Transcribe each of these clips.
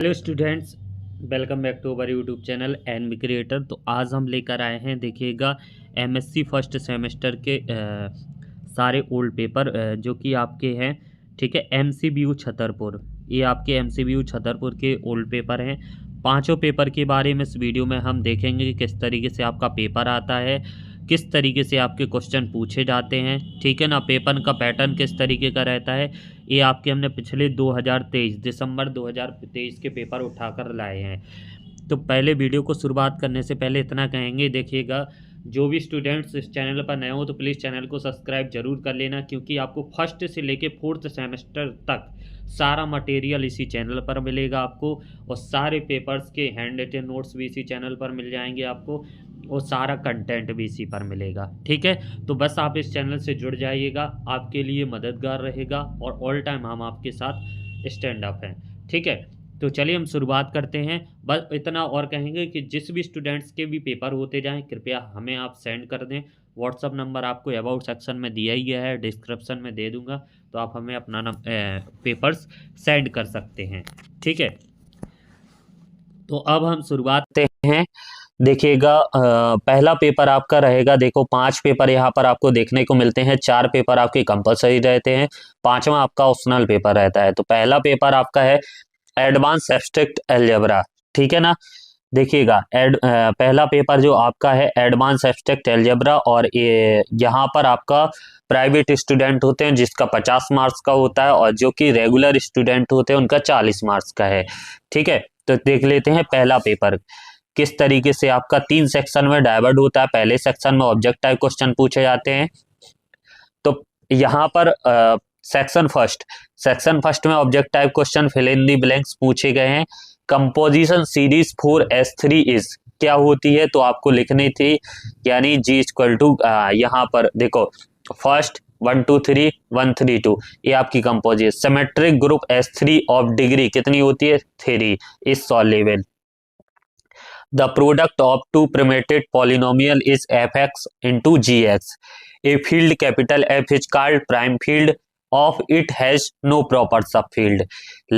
Hello students, welcome back to our YouTube channel NB creator. तो आज हम लेकर आए हैं, देखिएगा, एमएससी फर्स्ट सेमेस्टर के सारे ओल्ड पेपर जो कि आपके हैं। ठीक है, एमसीबीयू छतरपुर, ये आपके एमसीबीयू छतरपुर के ओल्ड पेपर हैं। पांचों पेपर के बारे में इस वीडियो में हम देखेंगे कि किस तरीके से आपका पेपर आता है, किस तरीके से आपके क्वेश्चन पूछे जाते हैं। ठीक है ना, पेपर का पैटर्न किस तरीके का रहता है, ये आपके हमने पिछले 2023 दिसंबर 2023 के पेपर उठाकर लाए हैं। तो पहले वीडियो को शुरुआत करने से पहले इतना कहेंगे, देखिएगा, जो भी स्टूडेंट्स इस चैनल पर नए हो तो प्लीज़ चैनल को सब्सक्राइब जरूर कर लेना, क्योंकि आपको फर्स्ट से लेके फोर्थ सेमेस्टर तक सारा मटेरियल इसी चैनल पर मिलेगा आपको, और सारे पेपर्स के हैंड रिटन नोट्स भी इसी चैनल पर मिल जाएंगे आपको, और सारा कंटेंट भी इसी पर मिलेगा। ठीक है, तो बस आप इस चैनल से जुड़ जाइएगा, आपके लिए मददगार रहेगा, और ऑल टाइम हम आपके साथ स्टैंड अप हैं। ठीक है, तो चलिए हम शुरुआत करते हैं। बस इतना और कहेंगे कि जिस भी स्टूडेंट्स के भी पेपर होते जाएं, कृपया हमें आप सेंड कर दें। व्हाट्सअप नंबर आपको अबाउट सेक्शन में दिया ही गया है, डिस्क्रिप्शन में दे दूंगा, तो आप हमें अपना पेपर्स सेंड कर सकते हैं। ठीक है, तो अब हम शुरुआत करते हैं। देखिएगा, पहला पेपर आपका रहेगा, देखो 5 पेपर यहाँ पर आपको देखने को मिलते हैं। 4 पेपर आपके कंपलसरी रहते हैं, 5वां आपका ऑप्शनल पेपर रहता है। तो पहला पेपर आपका है एडवांस एब्स्ट्रैक्ट अलजेब्रा। ठीक है ना, देखिएगा, पहला पेपर जो आपका है एडवांस एब्स्ट्रैक्ट अलजेब्रा, और ये यहाँ पर आपका प्राइवेट स्टूडेंट होते हैं जिसका 50 मार्क्स का होता है, और जो कि रेगुलर स्टूडेंट होते हैं उनका 40 मार्क्स का है। ठीक है, तो देख लेते हैं पहला पेपर किस तरीके से आपका 3 सेक्शन में डाइवर्ट होता है। पहले सेक्शन में ऑब्जेक्ट टाइप क्वेश्चन पूछे जाते हैं। तो यहाँ पर सेक्शन फर्स्ट में object type question fill in the blanks पूछे गए हैं। कंपोजिशन सीरीज 4s3 इज क्या होती है, तो आपको लिखनी थी, यानी G इक्वल टू, यहाँ पर देखो, फर्स्ट 1 2 3 1 3 2, ये आपकी composition. Symmetric group S3 of degree कितनी होती है, 3 is soluble. The product of two primitive polynomial is fx into gx. A field capital F is called prime field of it has no proper subfield.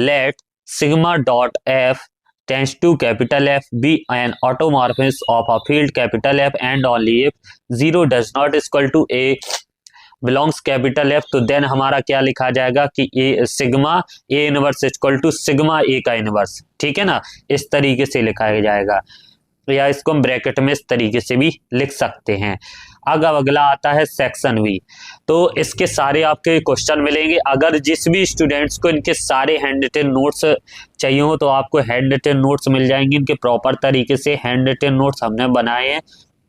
Let sigma dot f tends to capital F be an automorphism of a field capital F and only if 0 does not equal to A belongs capital F. तो then हमारा क्या लिखा जाएगा कि A sigma A inverse equal to sigma A का inverse. ठीक है ना, इस तरीके से लिखा जाएगा, या इसको हम ब्रैकेट में इस तरीके से भी लिख सकते हैं। अगला आता है सेक्शन वी। तो इसके सारे आपके क्वेश्चन मिलेंगे। अगर जिस भी स्टूडेंट्स को इनके सारे हैंड रिटन नोट्स चाहिए हो तो आपको हैंड रिटन नोट्स मिल जाएंगे। इनके प्रॉपर तरीके से हैंड रिटन नोट्स हमने बनाए हैं,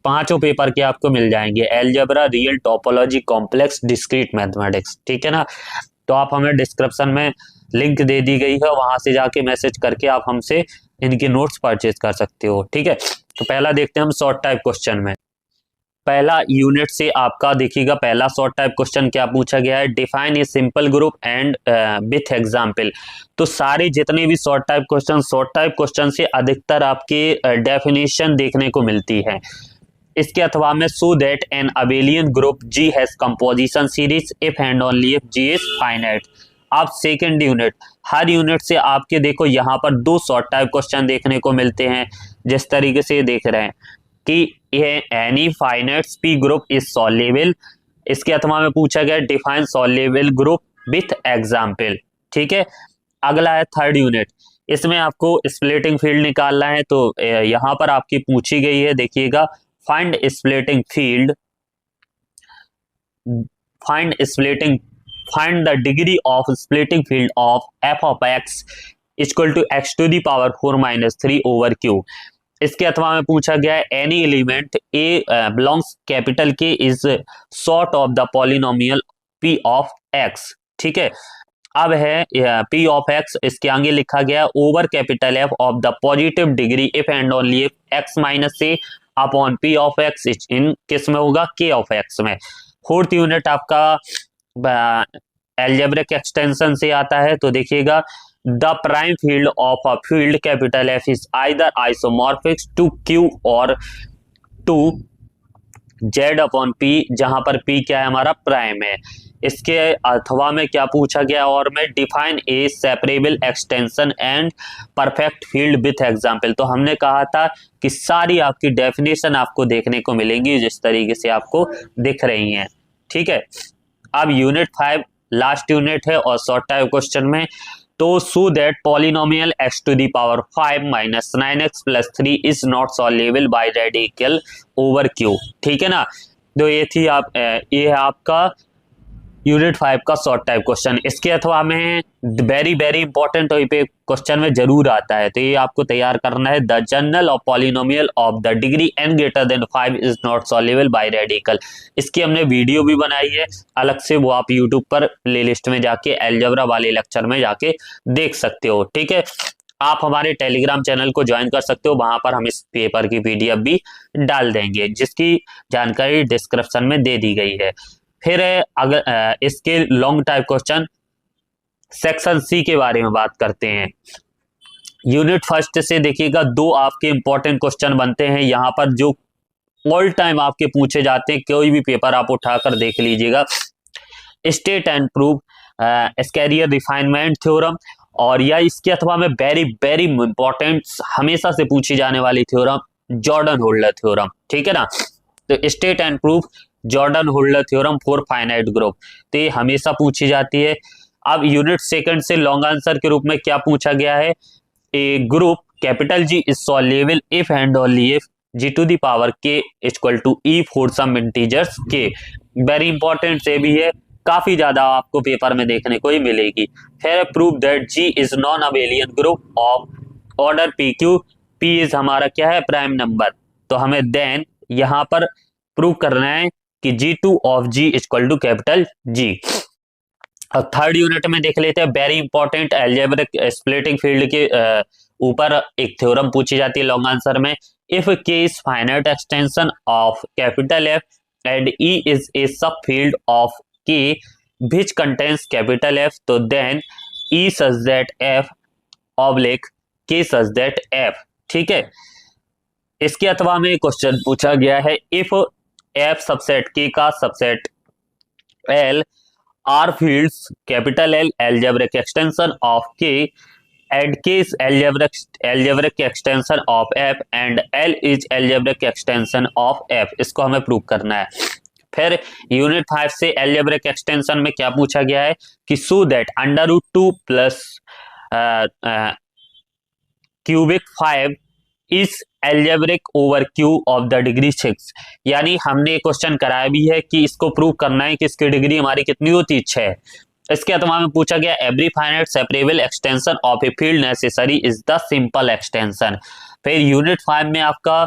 5 पेपर के आपको मिल जाएंगे, algebra, real, topology, complex, discrete mathematics. ठीक है ना, तो आप हमें डिस्क्रिप्शन में लिंक दे दी गई है, वहां से जाके मैसेज करके आप हमसे इनके नोट्स परचेज कर सकते हो। ठीक है, तो पहला देखते हैं हम शॉर्ट टाइप क्वेश्चन में। पहला यूनिट से आपका देखिएगा, पहला शॉर्ट टाइप क्वेश्चन क्या पूछा गया है, define a simple group and with example. तो सारे जितने भी शॉर्ट टाइप क्वेश्चन से अधिकतर आपके डेफिनेशन देखने को मिलती है। इसके अथवा में so that an abelian group G has composition series if and only if G is finite. आप सेकंड यूनिट, हर यूनिट से आपके देखो यहाँ पर 2 शॉर्ट टाइप क्वेश्चन देखने को मिलते हैं, जिस तरीके से देख रहे हैं कि ये any finite P group is soluble. इसके अथवा में पूछा गया define soluble group with example. ठीक है, अगला है थर्ड यूनिट, इसमें आपको स्प्लिटिंग फील्ड निकालना है। तो यहाँ पर आपकी पूछी गई है, देखिएगा, find the degree of splitting field of f of x equal to x to the power 4 minus 3 over q। इसके अथवा में पूछा गया है any element a belongs capital K is sort of the polynomial p of x। ठीक है, अब है p of x, इसके आगे लिखा गया over capital F of the positive degree if and only if x minus a upon p of x in किस में होगा, k ऑफ x में। फोर्थ यूनिट आपका एल्जेब्रिक एक्सटेंशन से आता है। तो देखिएगा, the prime field of a field capital F is either isomorphic to Q और टू जेड अपॉन पी, जहां पर पी क्या है हमारा प्राइम है। इसके अथवा में क्या पूछा गया और में define a separable extension and perfect field with example. तो हमने कहा था कि सारी आपकी डेफिनेशन आपको देखने को मिलेंगी जिस तरीके से आपको दिख रही हैं, ठीक है। अब यूनिट 5 लास्ट यूनिट है और शॉर्ट टाइप क्वेश्चन में, तो so that polynomial x to the power 5 minus 9x plus 3 is not solvable by radical over Q, ठीक है ना। तो ये थी ये है आपका यूनिट 5 का शॉर्ट टाइप क्वेश्चन। इसके अथवा में वेरी वेरी इंपॉर्टेंट पे क्वेश्चन में जरूर आता है, तो ये आपको तैयार करना है। The general of polynomial of the degree n greater than 5 is not solvable by radical. इसकी हमने वीडियो भी बनाई है अलग से, वो आप यूट्यूब पर प्लेलिस्ट में जाके अलजेब्रा वाले लेक्चर में जाके देख सकते हो, ठीक है। आप हमारे टेलीग्राम चैनल को ज्वाइन कर सकते हो, वहां पर हम इस पेपर की PDF भी डाल देंगे जिसकी जानकारी डिस्क्रिप्शन में दे दी गई है। फिर अगर इसके long type question section C के बारे में बात करते हैं। यूनिट फर्स्ट से देखिएगा, दो आपके इंपॉर्टेंट क्वेश्चन बनते हैं यहाँ पर जो ऑल टाइम आपके पूछे जाते हैं, कोई भी पेपर आप उठाकर देख लीजिएगा। State and prove scarier refinement theorem, और या इसके अथवा में वेरी वेरी इंपॉर्टेंट हमेशा से पूछी जाने वाली थ्योरम जॉर्डन होल्डर थ्योरम, ठीक है ना। तो state and proof Jordan Holder theorem for finite group, तो ये हमेशा पूछी जाती है। अब यूनिट सेकंड से लॉन्ग आंसर के रूप में क्या पूछा गया है, a group capital G is solvable if and only if G to the power K equal to E for some integers K। Very important से भी है, काफी ज्यादा आपको पेपर में देखने को ही मिलेगी। फिर prove that G is non abelian group of order PQ, P is हमारा क्या है प्राइम नंबर, तो हमें देन यहाँ पर प्रूव करना है कि G2 of G equal to capital G। और थर्ड यूनिट में देख लेते हैं very important algebraic splitting field के ऊपर एक थ्योरम पूछी जाती है लॉन्ग आंसर में। If K is finite extension of capital F and E is a subfield of K which contains capital F, तो then E such that F oblique K such that F, ठीक है। इसके अथवा में question पूछा गया है, if F subset K का subset L are fields capital L algebraic extension of K and K is algebraic extension of F and L is algebraic extension of F, इसको हमें प्रूव करना है। फिर यूनिट 5 से अलजेब्रिक एक्सटेंशन में क्या पूछा गया है कि so that √2 plus cubic 5 is algebraic over Q of the degree 6, यानी हमने क्वेश्चन कराया भी है कि इसको प्रूव करना है कि इसकी डिग्री हमारी कितनी होती है 6। इसके अथवा में पूछा गया every finite separable extension of a field necessary is the simple extension. फिर यूनिट 5 में आपका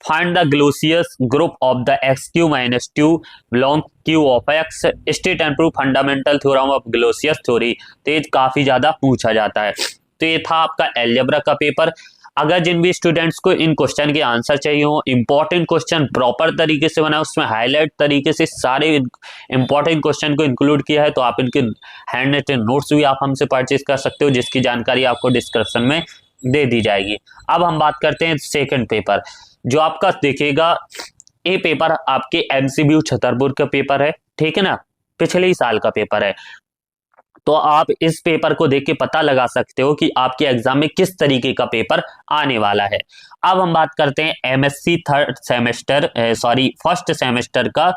find the Galois group of the XQ minus 2 belong Q of X, state and prove fundamental theorem of Galois theory, तो ये काफी ज्यादा पूछा जाता है। तो ये था आपका अलजेब्रा का पेपर। अगर जिन भी स्टूडेंट्स को इन क्वेश्चन के आंसर चाहिए हो, इंपॉर्टेंट क्वेश्चन प्रॉपर तरीके से बना, उसमें हाईलाइट तरीके से सारे इंपॉर्टेंट क्वेश्चन को इंक्लूड किया है, तो आप इनके हैंड रिटन नोट्स भी आप हमसे परचेज कर सकते हो जिसकी जानकारी आपको डिस्क्रिप्शन में दे दी जाएगी। अब हम बात करते हैं सेकेंड पेपर जो आपका देखिएगा, ये पेपर आपके MCQ छतरपुर का पेपर है, ठीक है ना, पिछले ही साल का पेपर है। तो आप इस पेपर को देख के पता लगा सकते हो कि आपके एग्जाम में किस तरीके का पेपर आने वाला है। अब हम बात करते हैं MSc फर्स्ट सेमेस्टर का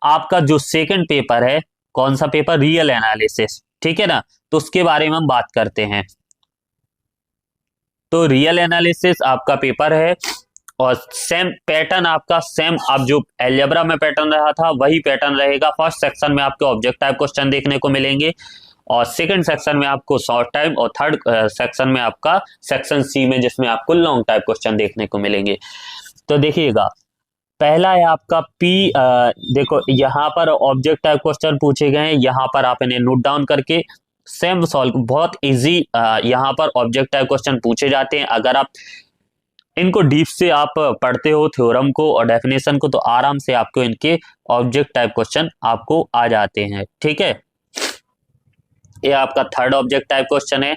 आपका जो सेकंड पेपर है, कौन सा पेपर, रियल एनालिसिस, ठीक है ना, तो उसके बारे में हम बात करते हैं। तो रियल एनालिसिस आपका पेपर है और सेम पैटर्न आपका सेम, अब जो अलजेब्रा में पैटर्न रहा था वही पैटर्न रहेगा। फर्स्ट सेक्शन में आपको ऑब्जेक्ट टाइप क्वेश्चन देखने को मिलेंगे और सेकंड सेक्शन में आपको शॉर्ट टाइप, और थर्ड सेक्शन में आपका सेक्शन सी में जिसमें आपको लॉन्ग टाइप क्वेश्चन देखने को मिलेंगे। तो देखिएगा, पहला है आपका पी, देखो यहाँ पर ऑब्जेक्ट टाइप क्वेश्चन पूछे गए हैं, यहाँ पर आप इन्हें नोट डाउन करके सेम सॉल्व, बहुत इजी यहाँ पर ऑब्जेक्ट टाइप क्वेश्चन पूछे जाते हैं। अगर आप इनको डीप से आप पढ़ते हो थ्योरम को और डेफिनेशन को, तो आराम से आपको इनके ऑब्जेक्ट टाइप क्वेश्चन आपको आ जाते हैं, ठीक है। ये आपका थर्ड ऑब्जेक्ट टाइप क्वेश्चन है,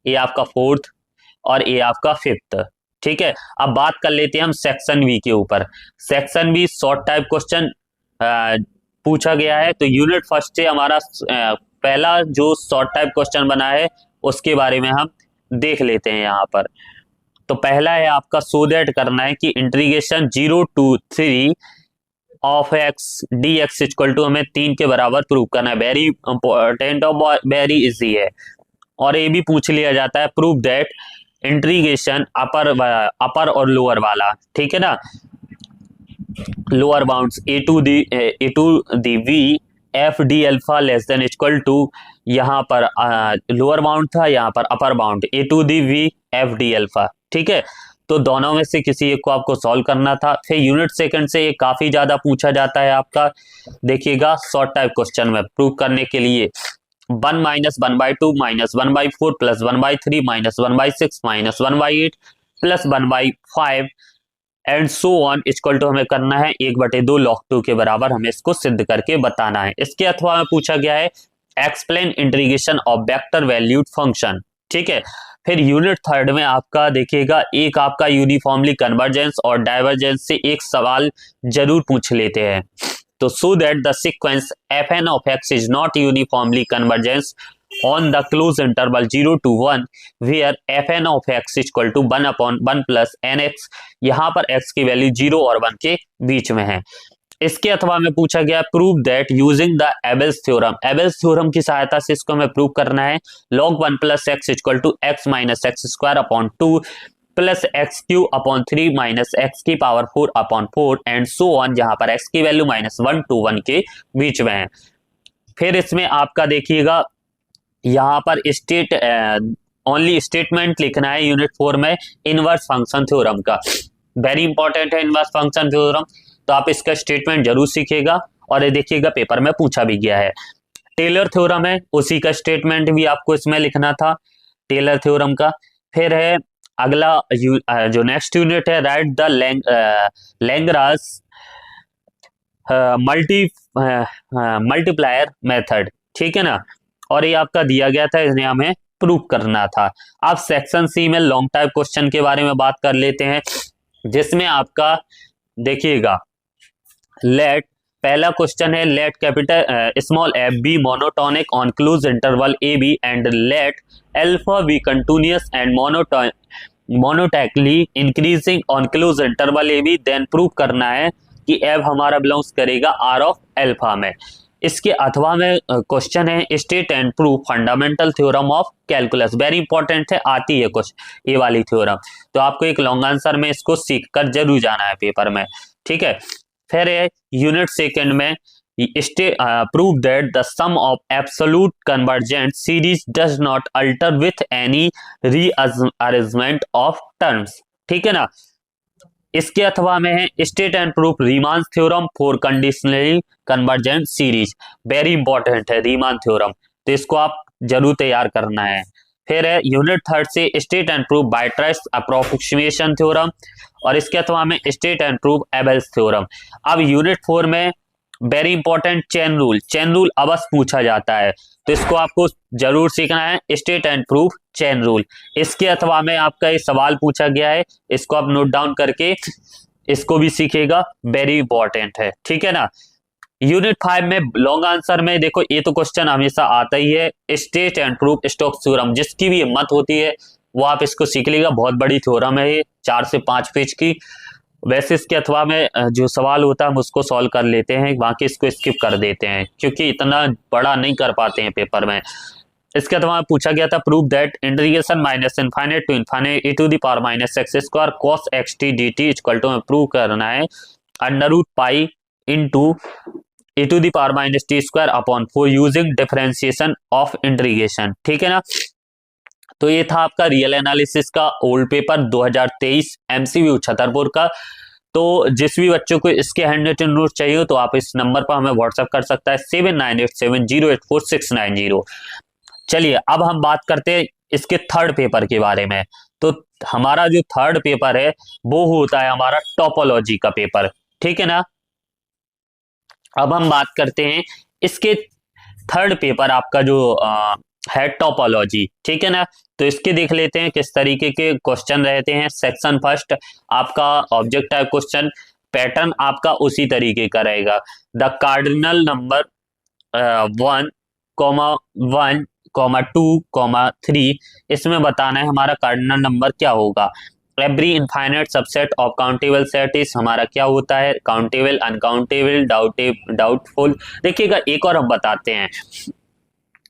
ये आपका फोर्थ और ये आपका फिफ्थ, ठीक है, अब बात कर लेते हैं हम सेक्शन बी के ऊपर। Section B short type question पूछा गया है। तो यूनिट फर्स्ट से हमारा पहला जो शॉर्ट टाइप क्वेश्चन बना है उसके बारे में हम देख लेते हैं यहाँ पर। तो पहला है आपका सो दैट करना है कि integration 0 to 3 of x d x equal to हमें 3 के बराबर प्रूव करना है। वेरी इंपॉर्टेंट और वेरी इजी है। और ये भी पूछ लिया जाता है प्रूव दैट इंटीग्रेशन अपर और लोअर वाला, ठीक है ना, lower bounds a to the b f d alpha less than equal to, यहाँ पर लोअर बाउंड था, यहाँ पर upper bound a to the b f d alpha, ठीक है। तो दोनों में से किसी एक को आपको सॉल्व करना था। फिर यूनिट सेकंड से ये काफी ज्यादा पूछा जाता है आपका, देखिएगा शॉर्ट टाइप क्वेश्चन में प्रूव करने के लिए 1 minus 1/2 minus 1/4 plus 1/3 minus 1/6 minus 1/8 plus 1/5 and so on equal to हमें करना है 1/2 log 2 के बराबर, हमें इसको सिद्ध करके बताना है। इसके अथवा में पूछा गया है explain integration of vector valued function, ठीक है। फिर यूनिट थर्ड में आपका देखिएगा एक आपका यूनिफॉर्मली कन्वर्जेंस और डाइवर्जेंस से एक सवाल जरूर पूछ लेते हैं। तो so that the sequence fn of x is not uniformly convergence on the closed interval 0 to 1 where fn of x equal to 1/1 plus nx, यहाँ पर x की वैल्यू 0 और 1 के बीच में है। इसके अथवा में पूछा गया prove that using the Abel's theorem, Abel's theorem की सहायता से इसको हमें प्रूव करना है log 1 plus x equal to x minus x square upon 2 plus x cube upon 3 minus x की power 4 upon 4 and so on, जहां पर एक्स की वैल्यू -1 to 1 के बीच में है। फिर इसमें आपका देखिएगा यहाँ पर स्टेट ओनली स्टेटमेंट लिखना है यूनिट 4 में इनवर्स फंक्शन थ्योरम का। वेरी इंपॉर्टेंट है इनवर्स फंक्शन थ्योरम, तो आप इसका स्टेटमेंट जरूर सीखिएगा। और ये देखिएगा पेपर में पूछा भी गया है। टेलर थ्योरम है, उसी का स्टेटमेंट भी आपको इसमें लिखना था टेलर थ्योरम का। फिर है अगला जो नेक्स्ट यूनिट है right the Lagrange multiplier method, ठीक है ना। और ये आपका दिया गया था, इसने हमें प्रूव करना था। अब सेक्शन सी में लॉन्ग टाइप क्वेश्चन के बारे में बात कर लेते हैं, जिसमें आपका देखिएगा लेट पहला क्वेश्चन है let capital small f be monotonic on close interval a b and let alpha be continuous and monotonically increasing on close interval a b, then prove करना है कि एफ हमारा बिलोंग्स करेगा आर ऑफ अल्फा में। इसके अथवा में question है state and prove fundamental theorem of calculus, very important है, आती है कुछ ये वाली थ्योरम, तो आपको एक लॉन्ग आंसर में इसको सीख कर जरूर जाना है पेपर में, ठीक है। फिर है यूनिट सेकंड में prove that the sum of absolute convergent series does not alter with any rearrangement of terms, ठीक है ना। इसके अथवा में है state and proof Riemann theorem for conditionally convergent series, very important है रीमान थ्योरम, तो इसको आप जरूर तैयार करना है। फिर है यूनिट थर्ड से state and proof Weierstrass approximation theorem, और इसके अथवा में स्टेट एंड प्रूफ एबेल्स थ्योरम। अब यूनिट 4 में वेरी इंपॉर्टेंट चेन रूल अवश्य पूछा जाता है, तो इसको आपको जरूर सीखना है state and proof chain rule. इसके अथवा में आपका ये सवाल पूछा गया है, इसको आप नोट डाउन करके इसको भी सीखेगा, वेरी इंपॉर्टेंट है, ठीक है ना। यूनिट 5 में लॉन्ग आंसर में देखो ये तो क्वेश्चन हमेशा आता ही है state and proof Stokes theorem, जिसकी भी हिम्मत होती है वो आप इसको सीख लीजिएगा, बहुत बड़ी थ्योरम है ये 4 से 5 पेज की। वैसे इसके अथवा में जो सवाल होता है हम उसको सॉल्व कर लेते हैं, बाकी इसको स्किप कर देते हैं क्योंकि इतना बड़ा नहीं कर पाते हैं पेपर में। इसके अथवा पूछा गया था prove that integration minus infinite to infinite e to the power minus x square cos x t d t equal to में प्रूव करना है √π into e to the power minus t square upon 4 using differentiation of integration, ठीक है ना। तो ये था आपका रियल एनालिसिस का ओल्ड पेपर 2023 MCQ छतरपुर का। तो जिस भी बच्चों को इसके हैंड रिटन नोट चाहिए तो आप इस नंबर पर हमें व्हाट्सएप कर सकता है 7987084690। चलिए अब हम बात करते हैं इसके थर्ड पेपर के बारे में। तो हमारा जो थर्ड पेपर है वो होता है हमारा टोपोलॉजी का पेपर, ठीक है ना। अब हम बात करते हैं इसके थर्ड पेपर आपका जो है टोपोलॉजी, ठीक है ना। तो इसके देख लेते हैं किस तरीके के क्वेश्चन रहते हैं। सेक्शन फर्स्ट आपका ऑब्जेक्ट टाइप क्वेश्चन, पैटर्न आपका उसी तरीके का रहेगा। द कार्डिनल नंबर 1,1,2,3, इसमें बताना है हमारा कार्डिनल नंबर क्या होगा। Every infinite subset of countable set is हमारा क्या होता है, काउंटेबल, अनकाउंटेबल, डाउटफुल। देखिएगा एक और हम बताते हैं,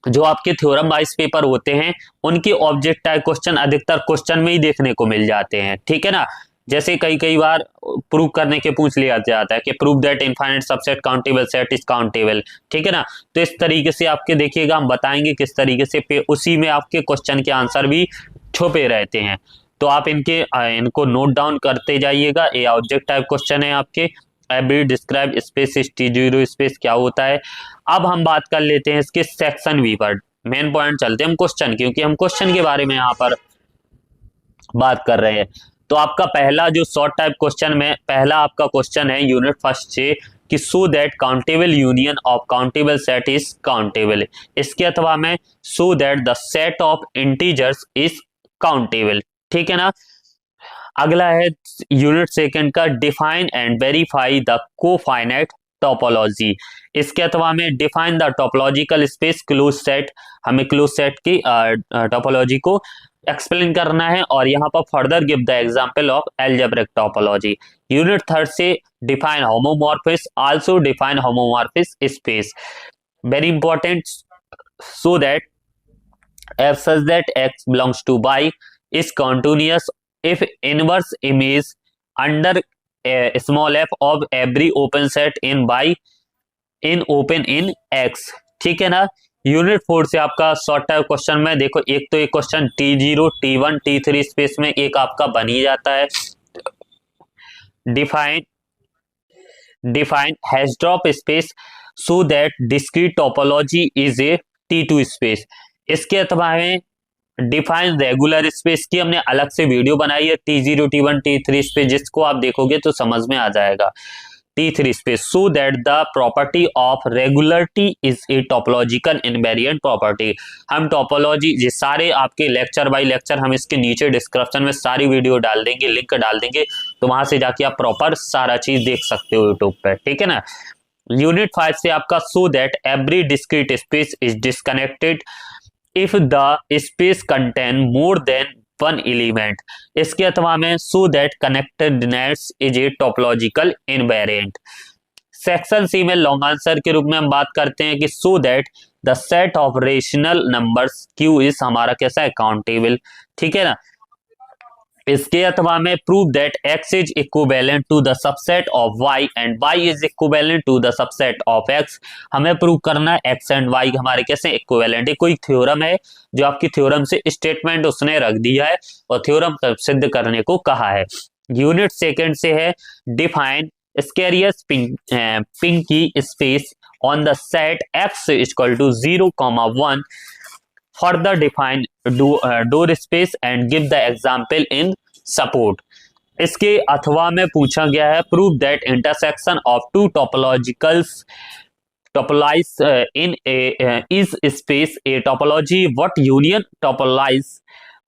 जो आपके थ्योरम वाइज पेपर होते हैं उनके ऑब्जेक्ट टाइप क्वेश्चन अधिकतर क्वेश्चन में ही देखने को मिल जाते हैं, ठीक है ना। जैसे कई बार प्रूव करने के पूछ लिया जाता है कि prove that infinite subset countable set is countable, ठीक है ना। तो इस तरीके से आपके देखिएगा हम बताएंगे किस तरीके से उसी में आपके क्वेश्चन के आंसर भी छुपे रहते हैं। तो आप इनको नोट डाउन करते जाइएगा। ये ऑब्जेक्ट टाइप क्वेश्चन है आपके। Every describe space is T0 space क्या होता है। अब हम बात कर लेते हैं इसके सेक्शन वी पर। मेन पॉइंट चलते हैं हम क्वेश्चन, क्योंकि हम क्वेश्चन के बारे में यहाँ पर बात कर रहे हैं। तो आपका पहला जो शॉर्ट टाइप क्वेश्चन में पहला आपका क्वेश्चन है यूनिट फर्स्ट से कि so that countable union of countable set is countable. इसके अथवा में so that the set of integers is countable, ठीक है ना। अगला है यूनिट सेकंड का define and verify the cofinite topology. इसके अथवा में define the topological space close set, हमें क्लोज सेट की टोपोलॉजी को एक्सप्लेन करना है। और यहाँ पर further give the example of algebraic topology. Unit third से define होमोमॉर्फिस, also define homeomorphism space, very important. So that f such that x belongs to y is continuous if inverse image under a small f of every open set in y in open in x, ठीक है ना। Unit 4 से आपका short type question में देखो, एक तो एक question T0 T1 T3 space में एक आपका बन ही जाता है। Define hash drop space so that discrete topology is a T2 space. इसके अथवा में डिफाइन रेगुलर स्पेस की हमने अलग से वीडियो बनाई है, T0 T1 T3 स्पेस, जिसको आप देखोगे तो समझ में आ जाएगा। T3 space so that the property of regularity is a topological invariant property. हम टोपोलॉजी ये सारे आपके लेक्चर बाय लेक्चर हम इसके नीचे डिस्क्रिप्शन में सारी वीडियो डाल देंगे, लिंक डाल देंगे, तो वहां से जाके आप प्रॉपर सारा चीज देख सकते हो यूट्यूब पे, ठीक है ना। यूनिट 5 से आपका सो that every discrete space is disconnected if the space contain more than one element। इसके अथवा में so that connectedness is a topological invariant। Section C में लॉन्ग आंसर के रूप में हम बात करते हैं कि so that the set of rational numbers q is हमारा कैसा है, काउंटेबल, ठीक है ना। इसके अथवा में prove that x is equivalent to the subset of y and y is equivalent to the subset of x। हमें प्रूव करना है x एंड y हमारे कैसे इक्विवेलेंट है। कोई थ्योरम है जो आपकी थ्योरम से स्टेटमेंट उसने रख दिया है और थ्योरम सिद्ध करने को कहा है। यूनिट सेकंड से है define Sierpinski space on the set x equal to 0,1, further define door space and give the example in support। इसके अथवा में पूछा गया है prove that intersection of two topologicals topologies in is space a topology what union topologies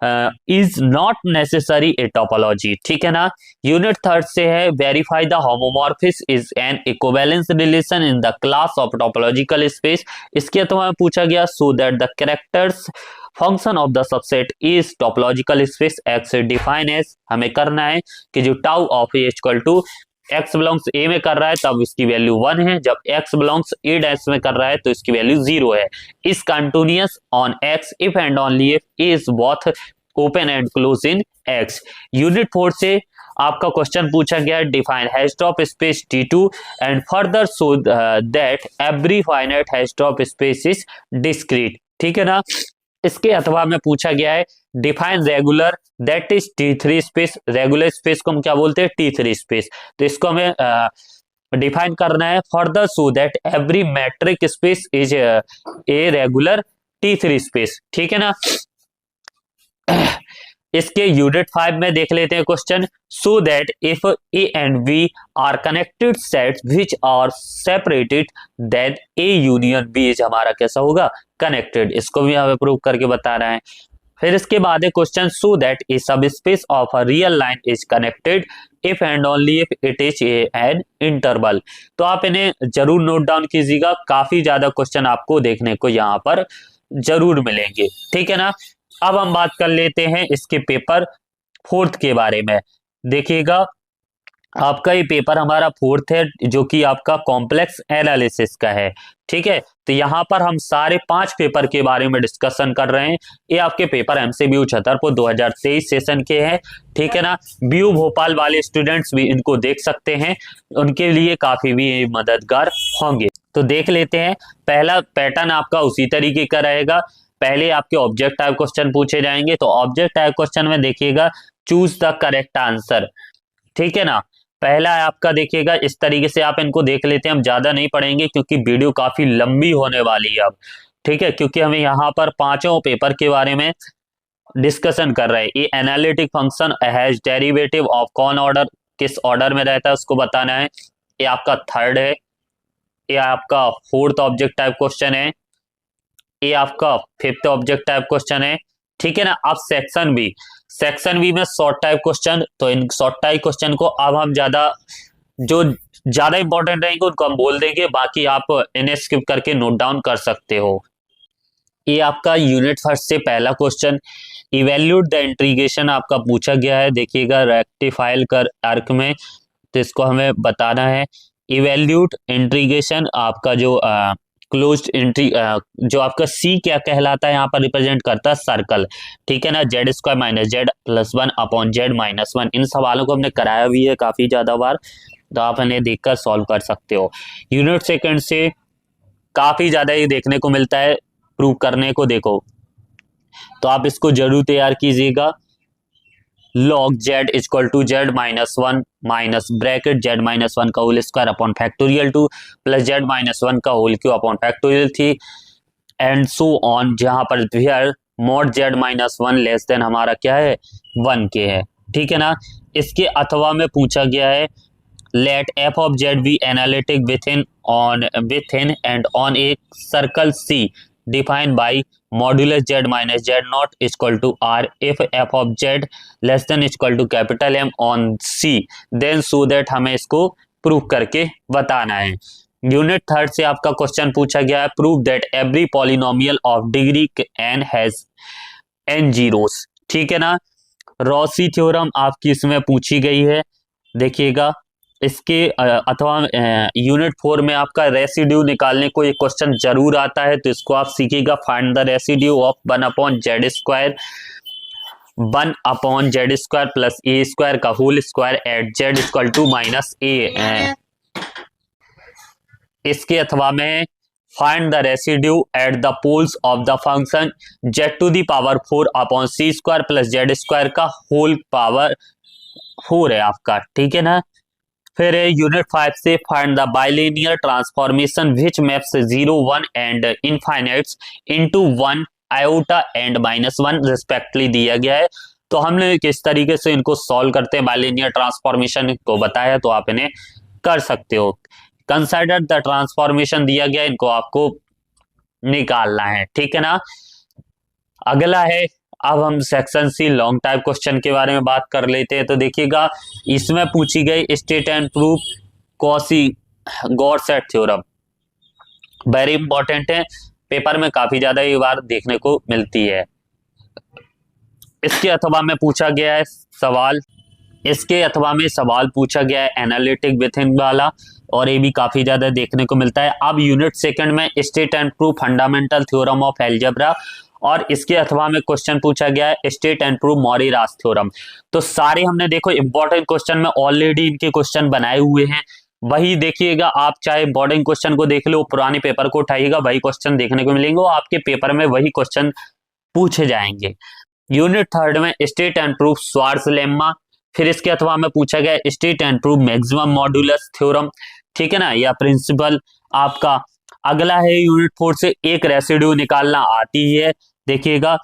is not necessary a topology, ठीक है ना। Unit third से है verify the homeomorphism is an equivalence relation in the class of topological space. इसके अथवा में पूछा गया so that the characters function of the subset is topological space x define as, हमें करना है कि जो tau of A equal to x belongs a में कर रहा है तब इसकी वैल्यू 1 है, जब x बिलोंग्स a डैश में कर रहा है तो इसकी वैल्यू 0 है। इस continuous on x if and only if a is both open and close in x। Unit 4 से आपका क्वेश्चन पूछा गया define hash drop space T2 and further so that every finite hash drop space is discrete, ठीक है ना। इसके अथवा में पूछा गया है define regular that is T3 space. Regular space को हम क्या बोलते हैं, T3 स्पेस। तो इसको हमें डिफाइन करना है further so that every matric space is a regular T3 space, ठीक है ना। इसके यूनिट 5 में देख लेते हैं question. So that if a and b are connected sets which are separated then a union b is हमारा कैसा होगा, कनेक्टेड। इसको भी हमें प्रूव करके बता रहे हैं। फिर इसके बाद है क्वेश्चन, सो दैट ए सब space of a real line is connected if and only if it is an interval. तो आप इन्हें जरूर नोट डाउन कीजिएगा, काफी ज्यादा क्वेश्चन आपको देखने को यहाँ पर जरूर मिलेंगे, ठीक है ना। अब हम बात कर लेते हैं इसके पेपर 4 के बारे में। देखिएगा आपका ये पेपर हमारा 4 है, जो कि आपका कॉम्प्लेक्स एनालिसिस का है, ठीक है। तो यहाँ पर हम सारे 5 पेपर के बारे में डिस्कशन कर रहे हैं। ये आपके पेपर एमसीक्यू छतरपुर 2023 सेशन के हैं, ठीक है ना। बीयू भोपाल वाले स्टूडेंट्स भी इनको देख सकते हैं, उनके लिए काफी भी मददगार होंगे। तो देख लेते हैं, पहला पैटर्न आपका उसी तरीके का रहेगा। पहले आपके ऑब्जेक्ट टाइप क्वेश्चन पूछे जाएंगे। तो ऑब्जेक्ट टाइप क्वेश्चन में देखिएगा, चूज द करेक्ट आंसर, ठीक है ना। पहला आपका देखिएगा, इस तरीके से आप इनको देख लेते हैं। हम ज्यादा नहीं पढ़ेंगे क्योंकि वीडियो काफी लंबी होने वाली है अब, ठीक है, क्योंकि हमें यहाँ पर 5 पेपर के बारे में डिस्कशन कर रहे हैं। ये analytic function has derivative of कौन ऑर्डर, किस ऑर्डर में रहता है उसको बताना है। ये आपका 3rd है। ये आपका 4th ऑब्जेक्ट टाइप क्वेश्चन है। ये आपका 5th ऑब्जेक्ट टाइप क्वेश्चन है, ठीक है ना। अब सेक्शन बी में शॉर्ट टाइप क्वेश्चन। तो इन शॉर्ट टाइप क्वेश्चन को अब हम जो ज्यादा इंपॉर्टेंट रहेंगे उनको हम बोल देंगे, बाकी आप इन्हें स्किप करके नोट डाउन कर सकते हो। ये आपका यूनिट 1 से पहला क्वेश्चन, इवेल्यूट द इंटीग्रेशन आपका पूछा गया है। देखिएगा रेक्टिफाइल कर अर्क में, तो इसको हमें बताना है। इवेल्यूट इंटीग्रेशन आपका जो क्लोज्ड इंट्री जो आपका सी क्या कहलाता है, यहाँ पर रिप्रेजेंट करता है सर्कल, ठीक है ना। z² minus Z plus 1 upon Z minus 1। इन सवालों को हमने कराया भी है काफी ज्यादा बार, तो आप इन्हें देखकर सॉल्व कर सकते हो। यूनिट 2 से काफी ज्यादा ये देखने को मिलता है प्रूव करने को, देखो तो आप इसको जरूर तैयार कीजिएगा। log z equal to z minus 1 minus bracket z minus 1 का whole square upon factorial 2 plus z minus 1 का whole cube upon factorial 3 and so on, जहां पर where mod z minus 1 less than हमारा क्या है 1 के है, ठीक है ना। इसके अथवा में पूछा गया है, let f of z be analytic within and on a circle C defined by modulus z minus z not equal to r if f of z less than equal to capital M on C then so that, हमें इसको prove करके बताना है। Unit 3 से आपका question पूछा गया है, prove that every polynomial of degree n has n zeros, ठीक है ना। रॉसी थ्योरम आपकी इसमें पूछी गई है। देखिएगा इसके अथवा यूनिट 4 में आपका रेसिड्यू निकालने को एक क्वेश्चन जरूर आता है, तो इसको आप सीखिएगा। Find the residue of 1 upon z square plus a square का whole square at z equal to minus a. इसके अथवा में find the residue at the poles of the function z to the power 4 upon c square plus z square का whole power 4 है आपका, ठीक है ना। फिर यूनिट 5 से find the bilinear transformation which maps 0 1 and infinites into 1 iota and -1 respectively दिया गया है। तो हमने किस तरीके से इनको सॉल्व करते हैं बाइलिनियर ट्रांसफॉर्मेशन को बताया, तो आप इन्हें कर सकते हो। कंसिडर द ट्रांसफॉर्मेशन दिया गया, इनको आपको निकालना है, ठीक है ना। अगला है, अब हम section C long type question के बारे में बात कर लेते हैं। तो देखिएगा इसमें पूछी गई state and proof quasi God-set theorem, very important है, पेपर में काफी ज्यादा ये बार देखने को मिलती है। इसके अथवा में पूछा गया है सवाल, इसके अथवा में सवाल पूछा गया है एनालिटिक विथिन वाला, और ये भी काफी ज्यादा देखने को मिलता है। अब यूनिट 2 में state and proof fundamental theorem of algebra, और इसके अथवा में क्वेश्चन पूछा गया है स्टेट एंड प्रूफ मॉरी-रास थ्योरम। तो सारे हमने देखो इंपॉर्टेंट क्वेश्चन में ऑलरेडी इनके क्वेश्चन बनाए हुए हैं। वही देखिएगा, आप चाहे इंपॉर्टेंट क्वेश्चन को देख लो, पुराने पेपर को उठाइएगा, वही क्वेश्चन देखने को मिलेंगे, आपके पेपर में वही क्वेश्चन पूछे जाएंगे। यूनिट 3 में state and proof Swarts lemma, फिर इसके अथवा में पूछा गया state and proof maximum modulus theorem, ठीक है ना, या प्रिंसिपल आपका। अगला है यूनिट 4 से एक रेसिड्यू निकालना आती है। देखिएगा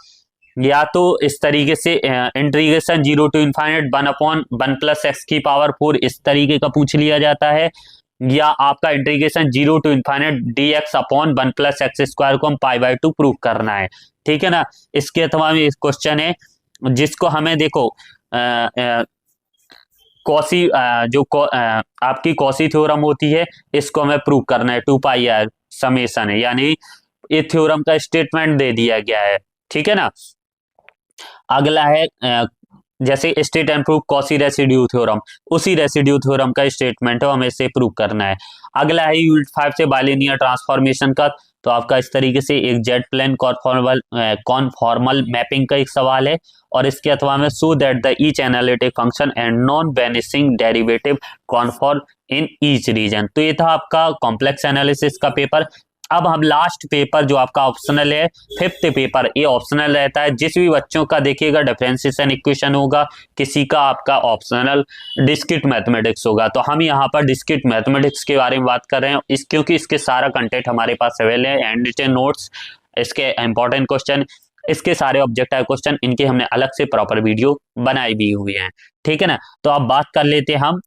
या तो इस तरीके से इंटीग्रेशन 0 टू इन्फाइनेट 1/1 + x की पावर 4 इस तरीके का पूछ लिया जाता है, या आपका integration 0 to infinite dx/1 + x² को हम π/2 प्रूव करना है। ठीक है ना। इसके अथवा में क्वेश्चन है जिसको हमें देखो कॉसी आपकी कॉसी थ्योरम होती है, इसको हमें प्रूव करना है। 2πr समेशन है, यानी ये थ्योरम का स्टेटमेंट दे दिया गया है। ठीक है ना। अगला है जैसे state and prove quasi residue theorem, उसी रेसिड्यू थ्योरम का स्टेटमेंट है, हमें इसे प्रूव करना है। अगला है यूनिट 5 से बाइलिनियर ट्रांसफॉर्मेशन का, तो आपका इस तरीके से एक जेड प्लेन कॉनफॉर्मल मैपिंग का एक सवाल है, और इसके अथवा में so that the each analytic function and non vanishing derivative conform in each region. तो ये था आपका कॉम्प्लेक्स एनालिसिस का पेपर। अब हम लास्ट पेपर जो आपका ऑप्शनल है, फिफ्थ पेपर, ये ऑप्शनल रहता है। जिस भी बच्चों का देखिएगा डिफरेंशिएशन इक्वेशन होगा, किसी का आपका ऑप्शनल डिस्क्रीट मैथमेटिक्स होगा। तो हम यहाँ पर डिस्क्रीट मैथमेटिक्स के बारे में बात कर रहे हैं क्योंकि इसके सारा कंटेंट हमारे पास अवेलेबल है, एंड रिटन नोट्स, इसके इंपॉर्टेंट क्वेश्चन, इसके सारे ऑब्जेक्टिव क्वेश्चन, इनके हमने अलग से प्रॉपर वीडियो बनाई भी हुई है। ठीक है ना। तो अब बात कर लेते हैं हम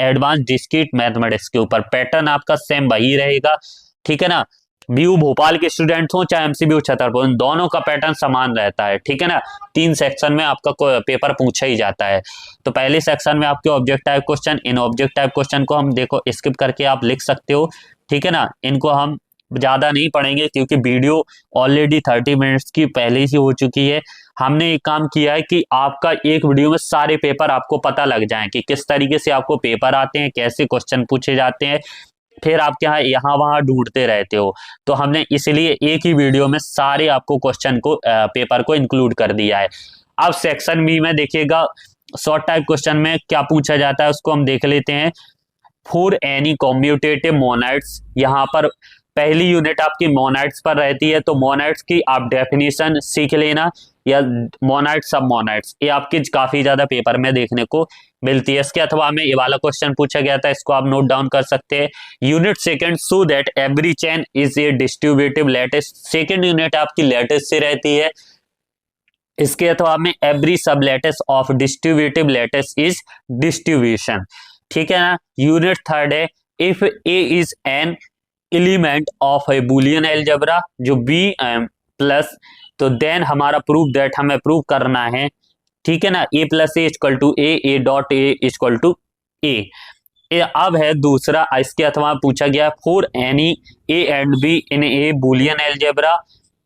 एडवांस डिस्क्रीट मैथमेटिक्स के ऊपर। पैटर्न आपका सेम वही रहेगा। ठीक है ना। बीयू भोपाल के स्टूडेंट हो चाहे एमसीबीयू छतरपुर, इन दोनों का पैटर्न समान रहता है। ठीक है ना। 3 सेक्शन में आपका पेपर पूछा ही जाता है। तो पहले सेक्शन में आपके ऑब्जेक्टिव क्वेश्चन, इन ऑब्जेक्टिव क्वेश्चन को हम देखो स्किप करके आप लिख सकते हो। ठीक है ना। इनको हम ज्यादा नहीं पढ़ेंगे क्योंकि वीडियो ऑलरेडी 30 मिनट्स की पहले ही हो चुकी है। हमने एक काम किया है कि आपका एक वीडियो में सारे पेपर आपको पता लग जाए कि किस तरीके से आपको पेपर आते हैं, कैसे क्वेश्चन पूछे जाते हैं, फिर आप क्या यहाँ वहां ढूंढते रहते हो। तो हमने इसलिए एक ही वीडियो में सारे आपको क्वेश्चन को पेपर को इंक्लूड कर दिया है। अब सेक्शन बी में देखिएगा शॉर्ट टाइप क्वेश्चन में क्या पूछा जाता है उसको हम देख लेते हैं। फॉर एनी कॉम्यूटेटिव मोनाइड्स, यहाँ पर पहली यूनिट आपकी मोनाइड्स पर रहती है, तो मोनाइड्स की आप डेफिनेशन सीख लेना, या मोनाइड्स सब मोनाइड्स, ये आपके काफी ज्यादा पेपर में देखने को मिलती है। इसके अथवा में ये वाला क्वेश्चन पूछा गया था, इसको आप नोट डाउन कर सकते हैं। Unit second, so that every chain is a distributive lattice, second unit आपकी लैटिस से रहती है। इसके अथवा में every sublattice of distributive lattice is distribution. ठीक है ना। यूनिट थर्ड है if a is an element of a Boolean algebra, जो बी प्लस, तो देन हमारा प्रूफ दैट हमें प्रूव करना है। ठीक है ना। A plus a equal to a dot A equal to a. अब है दूसरा, इसके अथवा पूछा गया for any a and b in a Boolean algebra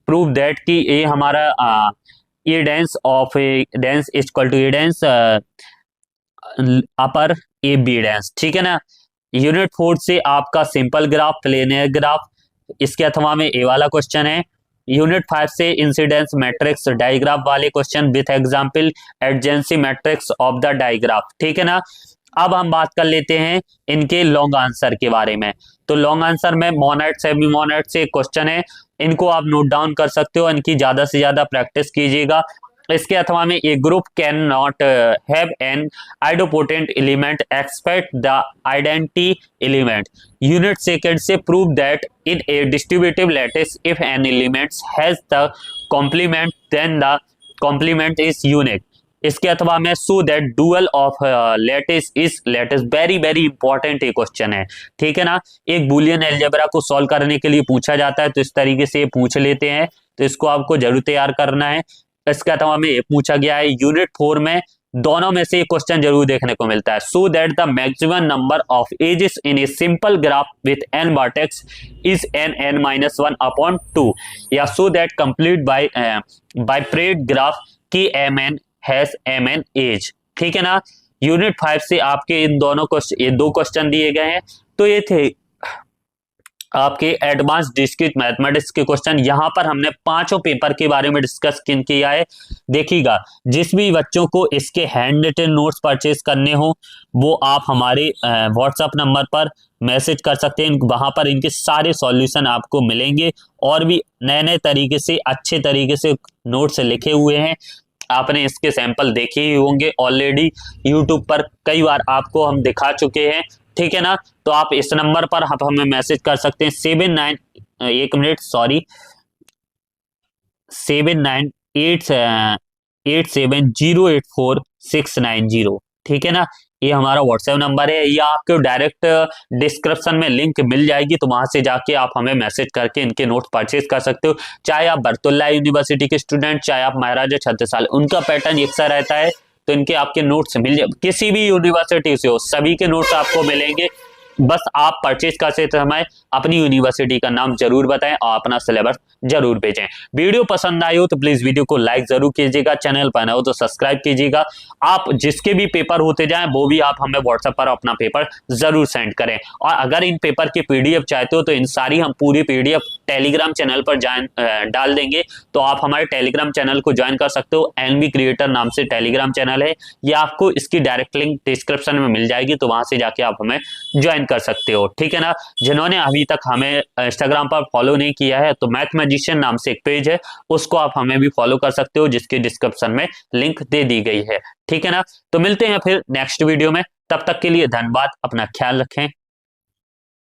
prove that कि ए हमारा a dash of a dash equal to a dash upper a b dash. ठीक है ना। यूनिट 4 से आपका सिंपल ग्राफ, प्लेनर ग्राफ, इसके अथवा में ए वाला क्वेश्चन है। यूनिट 5 से इंसिडेंस मैट्रिक्स डायग्राफ वाले question with example adjacency matrix of the digraph. ठीक है ना। अब हम बात कर लेते हैं इनके लॉन्ग आंसर के बारे में। तो लॉन्ग आंसर में मोनाइड सेमी मोनाइड से क्वेश्चन है, इनको आप नोट डाउन कर सकते हो, इनकी ज्यादा से ज्यादा प्रैक्टिस कीजिएगा। इसके अथवा में a group can not have an idempotent element expect the identity element. Unit second से prove that in a distributive lattice if an element has the complement then the complement is unique. इसके अथवा में so that dual of lattice is lattice. Very very important ये question है। ठीक है ना। एक बुलियन एलजेब्रा को सॉल्व करने के लिए पूछा जाता है, तो इस तरीके से पूछ लेते हैं, तो इसको आपको जरूर तैयार करना है। इसके अथवा में पूछा गया है यूनिट 4 में दोनों में से एक क्वेश्चन जरूर देखने को मिलता है। So that the maximum number of edges in a simple graph with n vertex is n(n-1/2), या so that complete bipartite graph की mn हैज mn एज। ठीक है ना। यूनिट 5 से आपके इन दोनों क्वेश्चन, ये 2 क्वेश्चन दिए गए हैं। तो ये थे आपके एडवांस डिस्क्रीट मैथमेटिक्स के क्वेश्चन। यहाँ पर हमने 5 पेपर के बारे में डिस्कस किया है। देखिएगा, जिस भी बच्चों को इसके हैंड रिटन नोट्स परचेज करने हो वो आप हमारे व्हाट्सएप नंबर पर मैसेज कर सकते हैं, वहां पर इनके सारे सॉल्यूशन आपको मिलेंगे, और भी नए नए तरीके से अच्छे तरीके से नोट्स लिखे हुए हैं। आपने इसके सैंपल देखे ही होंगे ऑलरेडी, यूट्यूब पर कई बार आपको हम दिखा चुके हैं। ठीक है ना। तो आप इस नंबर पर आप हमें मैसेज कर सकते हैं 79 87084690। ठीक है ना, ये हमारा व्हाट्सएप नंबर है, या आपको डायरेक्ट डिस्क्रिप्शन में लिंक मिल जाएगी, तो वहां से जाके आप हमें मैसेज करके इनके नोट्स परचेज कर सकते हो। चाहे आप बरतुल्ला यूनिवर्सिटी के स्टूडेंट, चाहे आप महाराजा छत्रसाल, उनका पैटर्न एक सा रहता है, तो इनके आपके नोट्स मिल जाए, किसी भी यूनिवर्सिटी से हो सभी के नोट्स आपको मिलेंगे। बस आप परचेज करते समय अपनी यूनिवर्सिटी का नाम जरूर बताएं और अपना सिलेबस जरूर भेजें। वीडियो पसंद आई हो तो प्लीज वीडियो को लाइक जरूर कीजिएगा, चैनल पर नए हो तो सब्सक्राइब कीजिएगा। आप जिसके भी पेपर होते जाएं वो भी आप हमें व्हाट्सएप पर अपना पेपर जरूर सेंड करें। और अगर इन पेपर की पीडीएफ चाहते हो तो इन सारी हम पूरी पीडीएफ टेलीग्राम चैनल पर डाल देंगे, तो आप हमारे टेलीग्राम चैनल को ज्वाइन कर सकते हो। एनबी क्रिएटर नाम से टेलीग्राम चैनल है, या आपको इसकी डायरेक्ट लिंक डिस्क्रिप्शन में मिल जाएगी, तो वहां से जाके आप हमें ज्वाइन कर सकते हो। ठीक है ना, जिन्होंने अभी तक हमें इंस्टाग्राम पर फॉलो नहीं किया है तो मैथ मैजिशियन नाम से एक पेज है, उसको आप हमें भी फॉलो कर सकते हो, जिसके डिस्क्रिप्शन में लिंक दे दी गई है। ठीक है ना, तो मिलते हैं फिर नेक्स्ट वीडियो में, तब तक के लिए धन्यवाद, अपना ख्याल रखें।